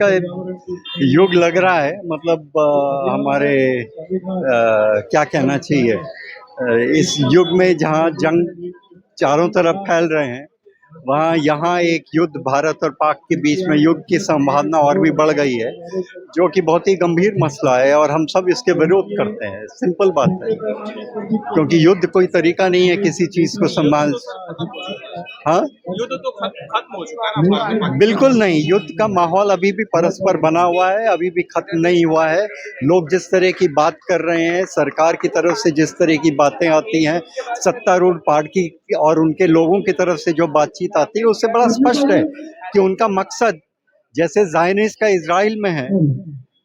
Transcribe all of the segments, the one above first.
का युग लग रहा है। मतलब हमारे क्या कहना चाहिए, इस युग में जहाँ जंग चारों तरफ फैल रहे हैं, वहाँ यहाँ एक युद्ध भारत और पाक के बीच में युद्ध की संभावना और भी बढ़ गई है, जो कि बहुत ही गंभीर मसला है और हम सब इसके विरोध करते हैं। सिंपल बात है, क्योंकि युद्ध कोई तरीका नहीं है किसी चीज को संभाल। हाँ, युद्ध तो खत्म हो चुका है ना? बिल्कुल नहीं। युद्ध का माहौल अभी भी परस्पर बना हुआ है, अभी भी खत्म नहीं हुआ है। लोग जिस तरह की बात कर रहे हैं, सरकार की तरफ से जिस तरह की बातें आती हैं, सत्तारूढ़ पार्टी और उनके लोगों की तरफ से जो बातचीत आती है, उससे बड़ा स्पष्ट है कि उनका मकसद जैसे ज़ायनिस्ट का इजराइल में है,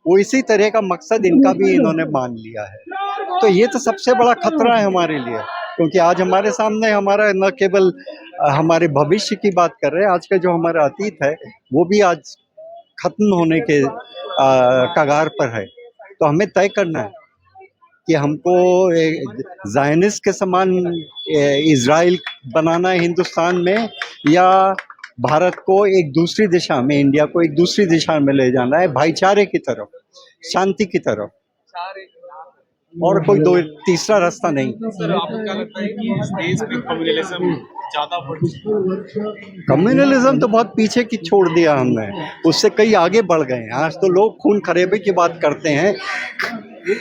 वो इसी तरह का मकसद इनका भी इन्होंने मान लिया है। तो ये तो सबसे बड़ा खतरा है हमारे लिए, क्योंकि आज हमारे सामने हमारा न केवल हमारे भविष्य की बात कर रहे हैं, आज का जो हमारा अतीत है वो भी आज खत्म होने के कगार पर है। तो हमें तय करना है कि हमको ज़ायनिस्ट के समान इजराइल बनाना है हिंदुस्तान में, या भारत को एक दूसरी दिशा में, इंडिया को एक दूसरी दिशा में ले जाना है, भाईचारे की तरफ, शांति की तरफ, और कोई दो तीसरा रास्ता नहीं। सर, आपको क्या लगता है कि इस देश में कम्युनलिज्म ज्यादा बढ़ चुका है? कम्युनलिज्म तो बहुत पीछे की छोड़ दिया हमने, उससे कई आगे बढ़ गए हैं। आज तो लोग खून खराबे की बात करते हैं,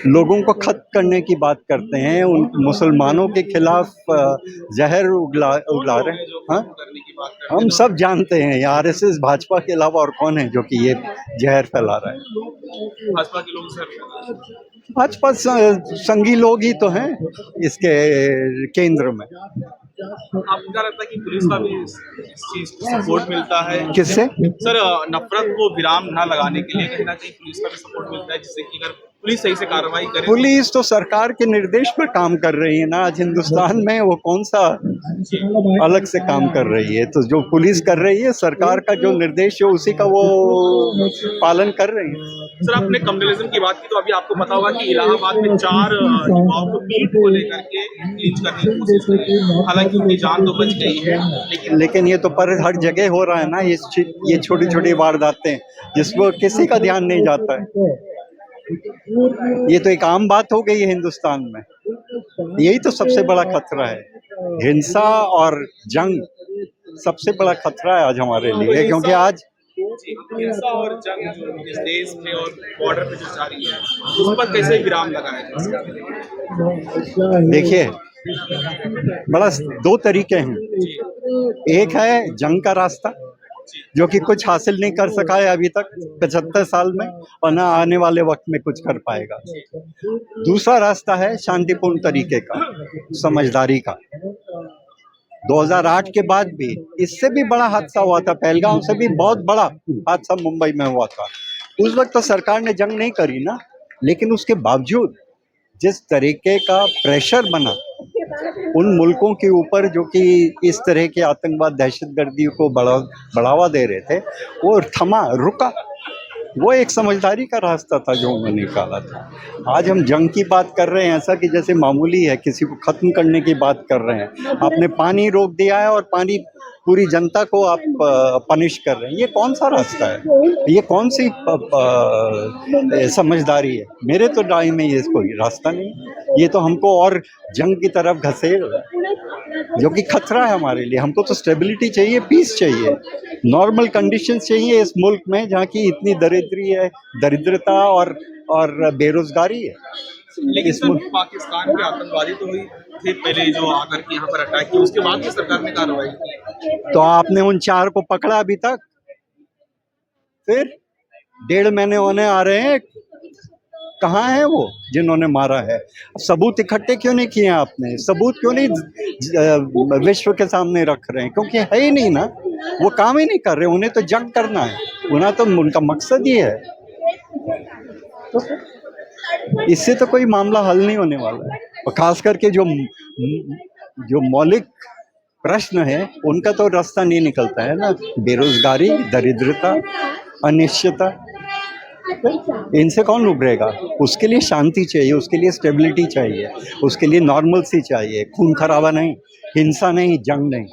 लोगों को खत्म करने की बात करते हैं, उन मुसलमानों के खिलाफ जहर उगला रहे हैं। हाँ, हम सब जानते हैं आरएसएस भाजपा के अलावा और कौन है जो कि ये जहर फैला रहा है। भाजपा के लोग सर, भाजपा संगी लोग ही तो हैं इसके केंद्र में। आपको क्या लगता है कि पुलिस का भी इस चीज को सपोर्ट मिलता है? किससे? सर, नफरत को विराम न लगाने के लिए कहीं ना कहीं पुलिस का भी सपोर्ट मिलता है, जिससे कि अगर पुलिस सही से कार्रवाई करे। पुलिस तो सरकार के निर्देश पर काम कर रही है ना। आज हिंदुस्तान में वो कौन सा अलग से काम कर रही है? तो जो पुलिस कर रही है, सरकार का जो निर्देश है उसी का वो पालन कर रही है। सर, आपने कम्युनलिज्म की बात की, तो अभी आपको पता होगा कि इलाहाबाद में 4 युवाओं को पीठ को लेकर के लिंच करने की कोशिश की, हालांकि उनकी जान तो बच गई है, लेकिन ये तो पर हर जगह हो रहा है ना, ये छोटी छोटी वारदातें जिसको किसी का ध्यान नहीं जाता है। ये तो एक आम बात हो गई है हिंदुस्तान में। यही तो सबसे बड़ा खतरा है, हिंसा और जंग सबसे बड़ा खतरा है आज हमारे लिए, क्योंकि आज हिंसा और जंग जो इस देश में और बॉर्डर पे जो जारी है, उस पर कैसे विराम लगाया जा सकता है? देखिए, बड़ा दो तरीके हैं। एक है जंग का रास्ता, जो कि कुछ हासिल नहीं कर सका है अभी तक 75 साल में, और ना आने वाले वक्त में कुछ कर पाएगा। दूसरा रास्ता है शांतिपूर्ण तरीके का, समझदारी का। 2008 के बाद भी इससे भी बड़ा हादसा हुआ था, पहलगाम से भी बहुत बड़ा हादसा मुंबई में हुआ था। उस वक्त तो सरकार ने जंग नहीं करी ना, लेकिन उसके बावजूद जिस तरीके का प्रेशर बना उन मुल्कों के ऊपर जो कि इस तरह के आतंकवाद, दहशतगर्दी को बढ़ावा दे रहे थे, वो थमा, रुका। वो एक समझदारी का रास्ता था जो उन्होंने निकाला था। आज हम जंग की बात कर रहे हैं ऐसा कि जैसे मामूली है, किसी को ख़त्म करने की बात कर रहे हैं। आपने पानी रोक दिया है और पानी पूरी जनता को आप पनिश कर रहे हैं। ये कौन सा रास्ता है? ये कौन सी समझदारी है? मेरे तो राय में ये कोई रास्ता नहीं। ये तो हमको और जंग की तरफ घसेड़ रहा है, जो कि खतरा है हमारे लिए। हमको तो स्टेबिलिटी चाहिए, पीस चाहिए, नॉर्मल कंडीशंस चाहिए इस मुल्क में, जहाँ की इतनी दरिद्रता और बेरोजगारी है। लेकिन सर, पाकिस्तान के आतंकवादी तो हुई थे पहले जो आकर के यहाँ पर अटैक किया, उसके बाद भी सरकार ने कार्रवाई की। तो आपने उन 4 को पकड़ा अभी तक? फिर 1.5 महीने होने आ रहे हैं, कहाँ है वो जिन्होंने मारा है? सबूत इकट्ठे क्यों नहीं किए आपने? सबूत क्यों नहीं विश्व के सामने रख रहे हैं? क्योंकि है ही नहीं ना, वो काम ही नहीं कर रहे। उन्हें तो जंग करना है, उन्हें तो उनका मकसद ही है। तो इससे तो कोई मामला हल नहीं होने वाला है। और खास करके जो मौलिक प्रश्न है उनका तो रास्ता नहीं निकलता है ना। बेरोजगारी, दरिद्रता, अनिश्चितता, इनसे कौन उभरेगा? उसके लिए शांति चाहिए, उसके लिए स्टेबिलिटी चाहिए, उसके लिए नॉर्मलसी चाहिए, खून खराबा नहीं, हिंसा नहीं, जंग नहीं।